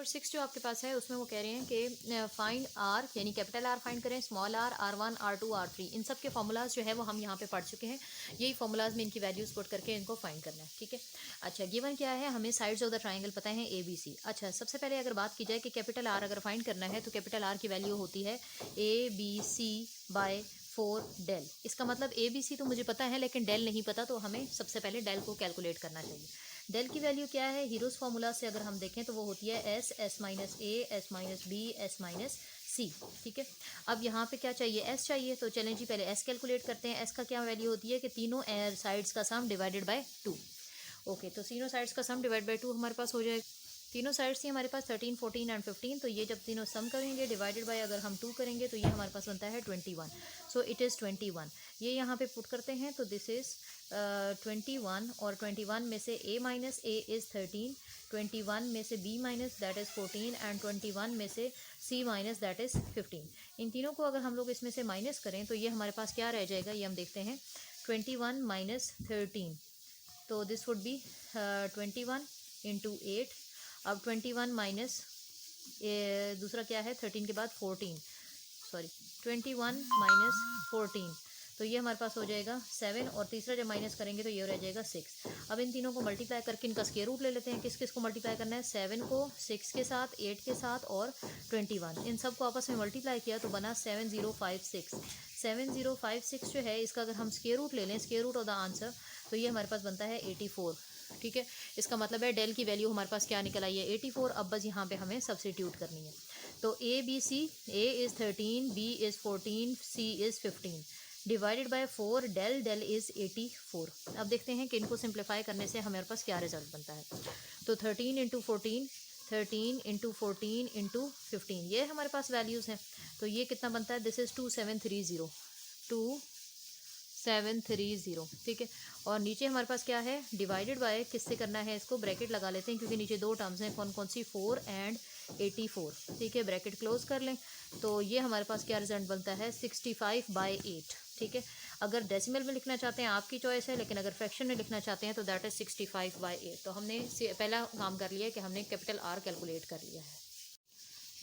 6 जो आपके पास है उसमें वो कह रहे हैं कि फाइंड आर, यानी कैपिटल आर फाइंड करें, small R, R1, R2, R3, इन सब के फॉर्मूलाज जो है वो हम यहाँ पे पढ़ चुके हैं। यही फॉर्मूलाज में इनकी वैल्यूज पुट करके इनको फाइंड करना है, ठीक है। अच्छा, गिवन क्या है, हमें साइड्स ऑफ द ट्राइंगल पता है ABC। अच्छा, सबसे पहले अगर बात की जाए कि कैपिटल आर अगर फाइंड करना है तो कैपिटल आर की वैल्यू होती है ABC बाय 4 डेल। इसका मतलब ABC तो मुझे पता है लेकिन डेल नहीं पता, तो हमें सबसे पहले डेल को कैलकुलेट करना चाहिए। डेल की वैल्यू क्या है, हीरोज फार्मूला से अगर हम देखें तो वो होती है S, S minus A, S minus B, S minus C, ठीक है। अब यहाँ पे क्या चाहिए, S चाहिए, तो चलें जी पहले S कैलकुलेट करते हैं। S का क्या वैल्यू होती है कि तीनों साइड्स का सम डिवाइडेड बाय 2। ओके, तो तीनों साइड्स का सम डिवाइड बाय 2 हमारे पास हो जाएगा। तीनों साइड्स थी हमारे पास 13, 14 एंड 15, तो ये जब तीनों सम करेंगे डिवाइडेड बाय अगर हम 2 करेंगे तो ये हमारे पास बनता है 21। So it is 21। ये यहाँ पे पुट करते हैं तो दिस इज़ 21, और 21 में से A माइनस A इज़ 13, 21 में से B minus that is 14 and 21 में से C माइनस दैट इज़ 15। इन तीनों को अगर हम लोग इसमें से माइनस करें तो ये हमारे पास क्या रह जाएगा, ये हम देखते हैं। 21 माइनस 13, तो दिस वुड बी 21 इंटू 8। अब 21 माइनस दूसरा क्या है, 13 के बाद 14, सॉरी 21 माइनस 14, तो ये हमारे पास हो जाएगा 7, और तीसरा जब माइनस करेंगे तो ये रह जाएगा 6। अब इन तीनों को मल्टीप्लाई करके इनका स्क्वायर रूट ले लेते हैं। किस किस को मल्टीप्लाई करना है, 7 को 6 के साथ, 8 के साथ और 21, इन सब को आपस में मल्टीप्लाई किया तो बना 7056। 7056 जो है इसका अगर हम स्क्वायर रूट ले लें, square root of the answer, तो ये हमारे पास बनता है 84, ठीक है। इसका मतलब है डेल की वैल्यू हमारे पास क्या निकल आई है, 84। अब बस यहाँ पे हमें सब्स्टिट्यूट करनी है। तो ABC, A is 13, B is 14, C is 15 divided by 4, del is 84। अब देखते हैं कि इनको सिंप्लीफाई करने से हमारे पास क्या रिजल्ट बनता है। तो 13 इंटू 14, 13 इंटू 14 इंटू 15, ये हमारे पास वैल्यूज़ हैं। तो ये कितना बनता है, दिस इज़ 2730, 2730, ठीक है। और नीचे हमारे पास क्या है, डिवाइडेड बाय किससे करना है, इसको ब्रैकेट लगा लेते हैं क्योंकि नीचे दो टर्म्स हैं, कौन कौन सी, 4 एंड 84, ठीक है। ब्रैकेट क्लोज कर लें तो ये हमारे पास क्या रिजल्ट बनता है, 65/8, ठीक है। अगर डेसिमल में लिखना चाहते हैं आपकी चॉइस है, लेकिन अगर फ्रैक्शन में लिखना चाहते हैं तो दैट इज 65/8। तो हमने पहला काम कर लिया है कि हमने कैपिटल आर कैलकुलेट कर लिया है।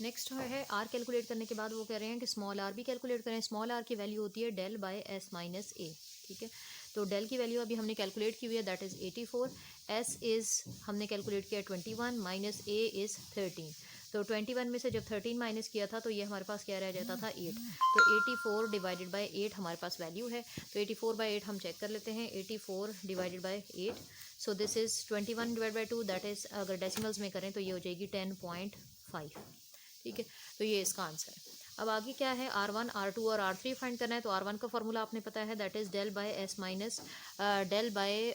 नेक्स्ट है आर कैलकुलेट करने के बाद वो कह रहे हैं कि स्मॉल आर भी कैलकुलेट करें। स्मॉल आर की वैल्यू होती है डेल बाय एस माइनस ए, ठीक है। तो डेल की वैल्यू अभी हमने कैलकुलेट की हुई है, दैट इज़ 84। एस इज़ हमने कैलकुलेट किया 21 माइनस ए इज़ 13। तो 21 में से जब 13 माइनस किया था तो ये हमारे पास क्या रह जाता था, 8। तो 84 डिवाइडेड बाय 8 हमारे पास वैल्यू है। तो 84/8 हम चेक कर लेते हैं, 84 divided by 8, so this is 21 divide by 2, that is अगर डेसिमल्स में करें तो ये हो जाएगी 10.5, ठीक है। तो ये इसका आंसर है। अब आगे क्या है, R1, R2 और R3 फाइंड करना है। तो R1 का फॉर्मूला आपने पता है, that is del by S minus del by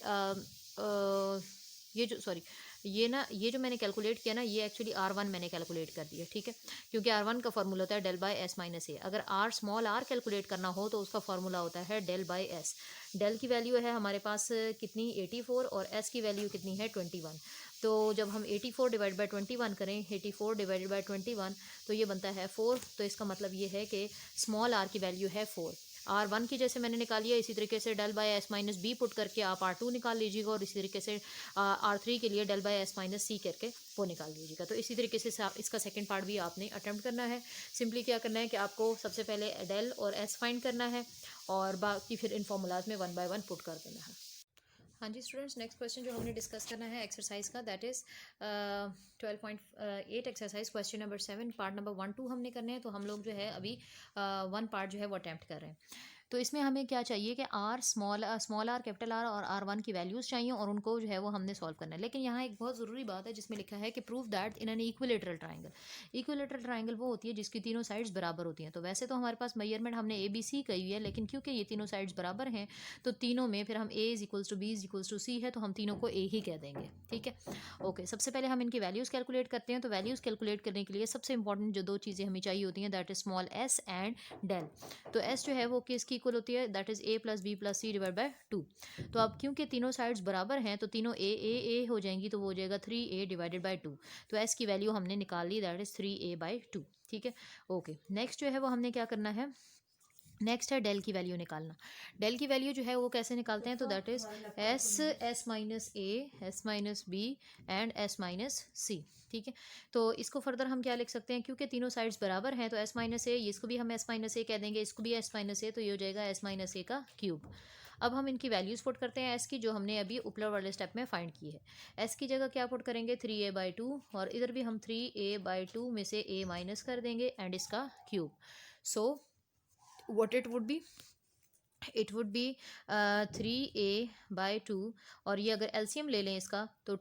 ये जो सॉरी ये जो मैंने कैलकुलेट किया ना, ये एक्चुअली R1 मैंने कैलकुलेट कर दिया, ठीक है। क्योंकि R1 का फॉर्मूला होता है डेल बाय एस माइनस ए। अगर आर स्मॉल आर कैलकुलेट करना हो तो उसका फॉर्मूला होता है डेल बाय एस। डेल की वैल्यू है हमारे पास कितनी, 84, और एस की वैल्यू कितनी है, 21। तो जब हम 84 डिवाइड बाय 21 करें, 84 डिवाइडेड बाय 21, तो ये बनता है 4। तो इसका मतलब ये है कि स्मॉल आर की वैल्यू है 4। R1 की जैसे मैंने निकाली है, इसी तरीके से del by S minus B put करके आप R2 निकाल लीजिएगा, और इसी तरीके से R3 के लिए डेल बाय एस माइनस सी करके वो निकाल लीजिएगा। तो इसी तरीके से इसका सेकंड पार्ट भी आपने अटेम्प्ट करना है। सिंपली क्या करना है कि आपको सबसे पहले डेल और एस फाइंड करना है, और बाकी फिर इन फॉर्मूलाज में 1 बाय 1 पुट कर देना है। हाँ जी स्टूडेंट्स, नेक्स्ट क्वेश्चन जो हमने डिस्कस करना है एक्सरसाइज का, that is 12.8 exercise, question number 7, part number 1, 2 हमने करने हैं। तो हम लोग जो है अभी 1 पार्ट जो है वो अटैम्प्ट कर रहे हैं। तो इसमें हमें क्या चाहिए कि R small R, capital R और R1 की वैल्यूज़ चाहिए, और उनको जो है वो हमने सॉल्व करना है। लेकिन यहाँ एक बहुत ज़रूरी बात है जिसमें लिखा है कि prove that in an equilateral triangle. Equilateral triangle वो होती है जिसकी तीनों साइड्स बराबर होती हैं। तो वैसे तो हमारे पास मेजरमेंट हमने ABC कही हुई है, लेकिन क्योंकि ये तीनों साइड्स बराबर हैं तो तीनों में फिर हम A is equals to B is equals to C है, तो हम तीनों को A ही कह देंगे, ठीक है। ओके, सबसे पहले हम इनकी वैल्यूज़ कैलकुलेट करते हैं। तो वैल्यूज़ कैलकुलेट करने के लिए सबसे इंपॉर्टेंट जो दो चीज़ें हमें चाहिए होती हैं, that is small s and del. तो s जो है वो किसकी इक्वल होती है, that is a plus B plus C divide by 2। तो अब क्योंकि तीनों साइड्स बराबर हैं तो तीनों a हो जाएंगी, तो वो हो जाएगा 3a डिवाइडेड बाय 2। तो s की वैल्यू हमने निकाल ली, दैट इज 3a बाय 2, ठीक है। ओके, नेक्स्ट जो है वो हमने क्या करना है, नेक्स्ट है डेल की वैल्यू निकालना। डेल की वैल्यू जो है वो कैसे निकालते हैं, तो that is S minus A, S minus B and S minus C. ठीक है, तो इसको फर्दर हम क्या लिख सकते हैं, क्योंकि तीनों साइड्स बराबर हैं तो एस माइनस ए, इसको भी हम एस माइनस ए कह देंगे, इसको भी एस माइनस ए, तो ये हो जाएगा एस माइनस ए का क्यूब। अब हम इनकी वैल्यूज पुट करते हैं एस की, जो हमने अभी ऊपर वाले स्टेप में फाइंड की है। एस की जगह क्या पुट करेंगे, 3a/2, और इधर भी हम 3a/2 में से a माइनस कर देंगे एंड इसका cube. So what it would be 3a/2, और ये अगर एलसीएम ले लें इसका तो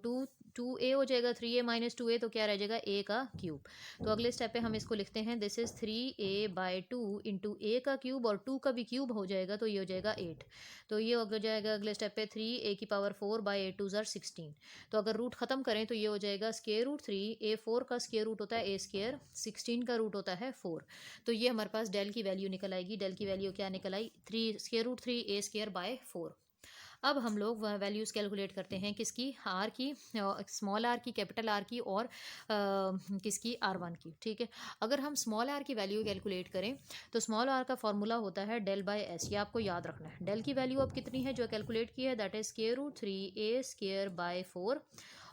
2a हो जाएगा, 3a-2a तो क्या रह जाएगा, a का क्यूब। तो अगले स्टेप पे हम इसको लिखते हैं, this is 3a/2 into a का क्यूब, और 2 का भी क्यूब हो जाएगा तो ये हो जाएगा 8। तो ये हो जाएगा अगले स्टेप पे 3a⁴/8 2 16। तो अगर रूट ख़त्म करें तो ये हो जाएगा स्क्वायर रूट 3a4 का स्क्वायर रूट होता है a², 16 का रूट होता है 4। तो ये हमारे पास डेल की वैल्यू निकल आएगी। डेल की वैल्यू क्या निकल आई, 3√3a² / 4। अब हम लोग वह वैल्यूज़ कैलकुलेट करते हैं, किसकी, आर की, स्मॉल आर की, कैपिटल आर की, और किसकी, R1 की। ठीक है, अगर हम स्मॉल आर की वैल्यू कैलकुलेट करें तो स्मॉल आर का फॉर्मूला होता है डेल बाय एस, ये आपको याद रखना है। डेल की वैल्यू अब कितनी है जो कैलकुलेट की है, दैट इज √3a² / 4,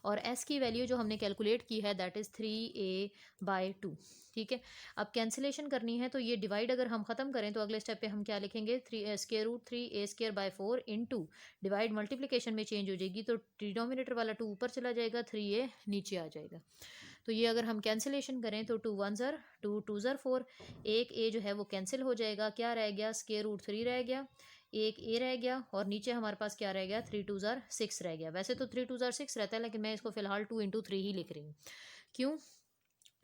और एस की वैल्यू जो हमने कैलकुलेट की है दैट इज़ 3a/2। ठीक है, अब कैंसिलेशन करनी है तो ये डिवाइड अगर हम ख़त्म करें तो अगले स्टेप पे हम क्या लिखेंगे, √3a² / 4 इंटू डिवाइड मल्टीप्लिकेशन में चेंज हो जाएगी, तो डिनोमिनेटर वाला 2 ऊपर चला जाएगा, 3a नीचे आ जाएगा। तो ये अगर हम कैंसिलेशन करें तो 2 1 ज़र 2 2 ज़र 4, एक a जो है वो कैंसिल हो जाएगा, क्या रह गया, √3 रह गया, एक a रह गया, और नीचे हमारे पास क्या रह गया, 3 2 ज़र 6 रह गया। वैसे तो 3 2 ज़र 6 रहता है, लेकिन मैं इसको फिलहाल 2 × 3 ही लिख रही हूँ। क्यों,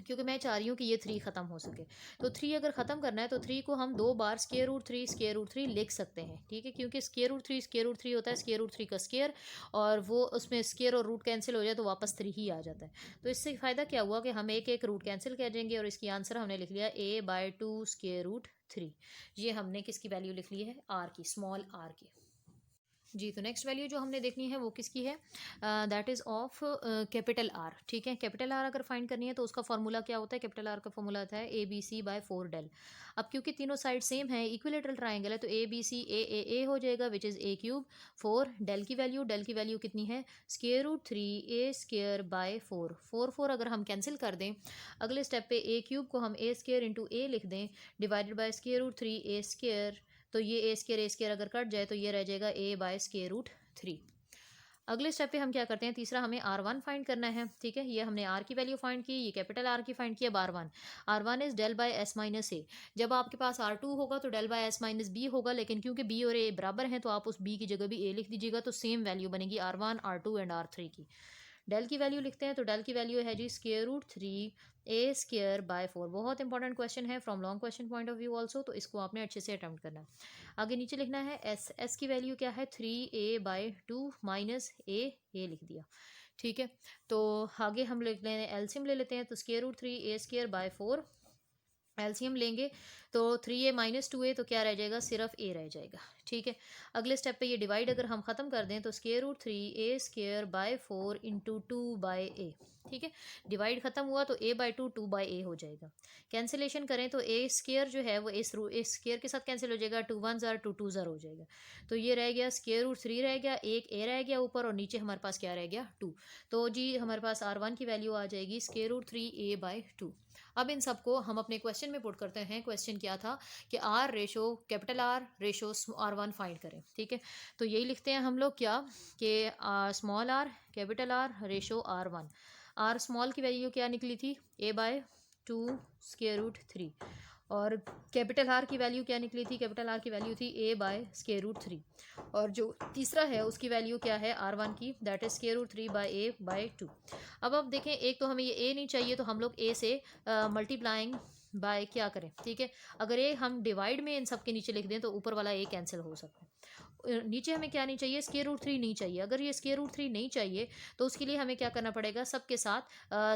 क्योंकि मैं चाह रही हूँ कि ये 3 ख़त्म हो सके। तो 3 अगर ख़त्म करना है तो 3 को हम 2 बार √3 लिख सकते हैं। ठीक है, क्योंकि √3 होता है √3 का स्केयर, और वो उसमें स्केयर और रूट कैंसिल हो जाए तो वापस 3 ही आ जाता है। तो इससे फ़ायदा क्या हुआ कि हम एक एक रूट कैंसिल कर देंगे, और इसकी आंसर हमने लिख लिया a/2 √3। ये हमने किसकी वैल्यू लिख ली है, आर की, स्मॉल आर की। जी, तो नेक्स्ट वैल्यू जो हमने देखनी है वो किसकी है, that is of capital R. ठीक है, कैपिटल आर अगर फाइंड करनी है तो उसका फॉर्मूला क्या होता है, कैपिटल आर का फॉर्मूला आता है ABC/4 डेल। अब क्योंकि तीनों साइड सेम है, इक्विलेटरल ट्राइंगल है, तो ABC a हो जाएगा विच इज़ a³ 4। डेल की वैल्यू कितनी है, √3a² / 4 4 अगर हम कैंसिल कर दें, अगले स्टेप पे a³ को हम a² × a लिख दें, डिवाइडेड बाय √3a², तो ये a² अगर कट जाए तो ये रह जाएगा a/√3। अगले स्टेप पे हम क्या करते हैं, तीसरा हमें R1 फाइंड करना है। ठीक है, ये हमने R की वैल्यू फाइंड की, ये कैपिटल R की फाइंड की। अब R1 is del by S minus A. जब आपके पास R2 होगा तो del by S minus B होगा, लेकिन क्योंकि B और A बराबर हैं तो आप उस B की जगह भी A लिख दीजिएगा, तो सेम वैल्यू बनेगी R1 R2 एंड R3 की। डेल की वैल्यू लिखते हैं, तो डेल की वैल्यू है जी √3a² / 4। बहुत इंपॉर्टेंट क्वेश्चन है from long question point of view also, तो इसको आपने अच्छे से अटेम्प्ट करना है। आगे नीचे लिखना है एस की वैल्यू क्या है, 3a/2 माइनस a लिख दिया। ठीक है, तो आगे हम लिख लें, एलसीएम ले लेते हैं, तो √3a² / 4 एलसीएम लेंगे तो 3a - 2a तो क्या रह जाएगा, सिर्फ a रह जाएगा। ठीक है, अगले स्टेप पे ये डिवाइड अगर हम ख़त्म कर दें तो √3a² / 4 इंटू 2/a। ठीक है, डिवाइड ख़त्म हुआ तो a/2 2/a हो जाएगा। कैंसिलेशन करें तो a² जो है वो इस स्क्वायर के साथ कैंसिल हो जाएगा, 2 1 ज़र 2 2 ज़र हो जाएगा। तो ये रह गया √3 रह गया, एक a रह गया ऊपर, और नीचे हमारे पास क्या रह गया, 2। तो जी हमारे पास R1 की वैल्यू आ जाएगी √3a/2। अब इन सबको हम अपने क्वेश्चन में पुट करते हैं। क्वेश्चन क्या था कि R ratio capital R ratio R1 find करें। ठीक है, तो यही लिखते हैं हम लोग क्या, कि small r capital R ratio R1। R small की वैल्यू क्या निकली थी, a/2 √3, और कैपिटल R की वैल्यू क्या निकली थी, कैपिटल R की वैल्यू थी a/√3, और जो तीसरा है उसकी वैल्यू क्या है R1 की, दैट इज √3/a/2। अब देखें, एक तो हमें ये a नहीं चाहिए, तो हम लोग a से मल्टीप्लाइंग बाय क्या करें। ठीक है, अगर ये हम डिवाइड में इन सब के नीचे लिख दें तो ऊपर वाला a कैंसिल हो सकता है, नीचे हमें क्या नहीं चाहिए, स्क्वायर रूट 3 नहीं चाहिए। अगर ये स्क्वायर रूट 3 नहीं चाहिए तो उसके लिए हमें क्या करना पड़ेगा, सबके साथ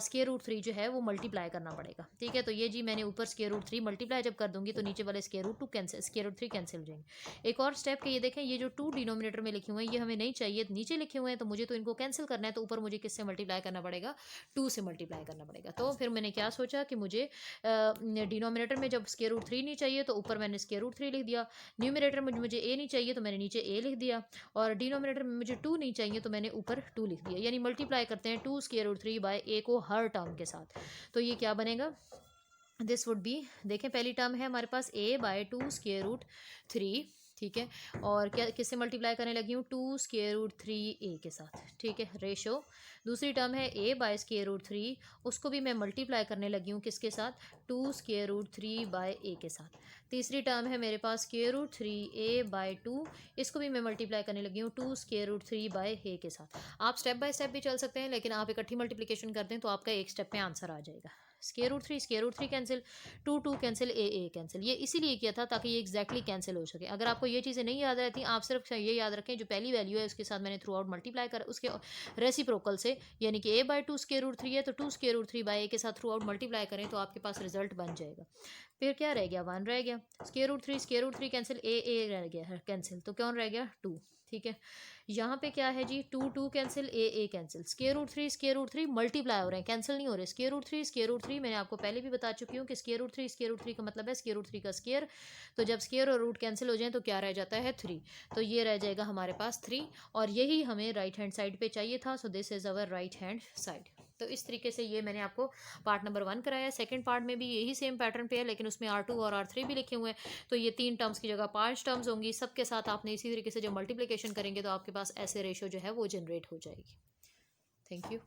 स्क्वायर रूट 3 जो है वो मल्टीप्लाई करना पड़ेगा। ठीक है, तो ये जी मैंने ऊपर स्क्वायर रूट 3 मल्टीप्लाई जब कर दूंगी तो नीचे वाले square root 2 cancel, square root 3 cancel हो जाएंगे। एक और स्टेप के ये देखें, ये जो 2 डिनोमिनेटर में लिखे हुए हैं ये हमें नहीं चाहिए, नीचे लिखे हुए हैं, तो मुझे तो इनको कैंसिल करना है, तो ऊपर मुझे किससे मल्टीप्लाई करना पड़ेगा, 2 से मल्टीप्लाई करना पड़ेगा। तो फिर मैंने क्या सोचा कि मुझे डिनोमिनेटर में जब स्क्वायर रूट 3 नहीं चाहिए तो ऊपर मैंने स्क्वायर रूट 3 लिख दिया, न्यूमिनेटर में मुझे ए नहीं चाहिए तो मैंने नीचे ए लिख दिया, और डिनोमिनेटर में मुझे 2 नहीं चाहिए तो मैंने ऊपर 2 लिख दिया। यानी मल्टीप्लाई करते हैं 2 स्क्वायर रूट 3 बाय ए को हर टर्म के साथ, तो ये क्या बनेगा, दिस वुड बी, देखें पहली टर्म है हमारे पास a बाय 2 स्क्वायर रूट 3, ठीक है, और क्या किससे मल्टीप्लाई करने लगी हूँ, 2 स्क्वायर रूट 3 a के साथ, ठीक है, रेशो। दूसरी टर्म है a बाय स्क्वायर रूट 3, उसको भी मैं मल्टीप्लाई करने लगी हूँ किसके साथ, 2 स्क्वायर रूट 3 बाय a के साथ। तीसरी टर्म है मेरे पास स्क्वायर रूट 3 a बाय 2, इसको भी मैं मल्टीप्लाई करने लगी हूँ 2 स्क्वायर रूट 3 बाय a के साथ। आप स्टेप बाय स्टेप भी चल सकते हैं, लेकिन आप इकट्ठी मल्टीप्लिकेशन करते हैं तो आपका एक स्टेप में आंसर आ जाएगा। स्क्वायर रूट 3 कैंसिल, 2 कैंसिल, ए कैंसिल, ये इसीलिए किया था ताकि ये एक्जैक्टली कैंसिल हो सके। अगर आपको ये चीज़ें नहीं याद रहती, आप सिर्फ ये याद रखें जो पहली वैल्यू है उसके साथ मैंने थ्रू आउट मल्टीप्लाई कर, उसके रेसिप्रोकल से, यानी कि a बाय 2 स्क्वायर रूट 3 है तो 2 स्क्वायर रूट 3 बाय a के साथ थ्रू आउट मल्टीप्लाई करें तो आपके पास रिजल्ट बन जाएगा। फिर क्या रह गया, 1 रह गया, स्क्वायर रूट 3 कैंसिल, ए रह गया कैंसिल, तो कौन रह गया, 2, ठीक है। यहाँ पे क्या है जी, 2 कैंसिल, ए कैंसिल, स्क्वायर रूट 3 मल्टीप्लाई हो रहे हैं, कैंसिल नहीं हो रहे। स्क्वायर रूट 3 मैंने आपको पहले भी बता चुकी हूँ कि स्क्वायर रूट 3 का मतलब है स्क्वायर रूट 3 का स्क्वायर, तो जब स्क्वायर और रूट कैंसिल हो जाए तो क्या रह जाता है, 3, तो ये रह जाएगा हमारे पास 3, और यही हमें राइट हैंड साइड पे चाहिए था, so this is our right hand side. तो इस तरीके से ये मैंने आपको पार्ट नंबर 1 कराया। सेकंड पार्ट में भी यही सेम पैटर्न पे है, लेकिन उसमें R2 और R3 भी लिखे हुए हैं, तो ये 3 टर्म्स की जगह 5 टर्म्स होंगी, सबके साथ आपने इसी तरीके से जब मल्टीप्लिकेशन करेंगे तो आपके पास ऐसे रेशो जो है वो जनरेट हो जाएगी। Thank you.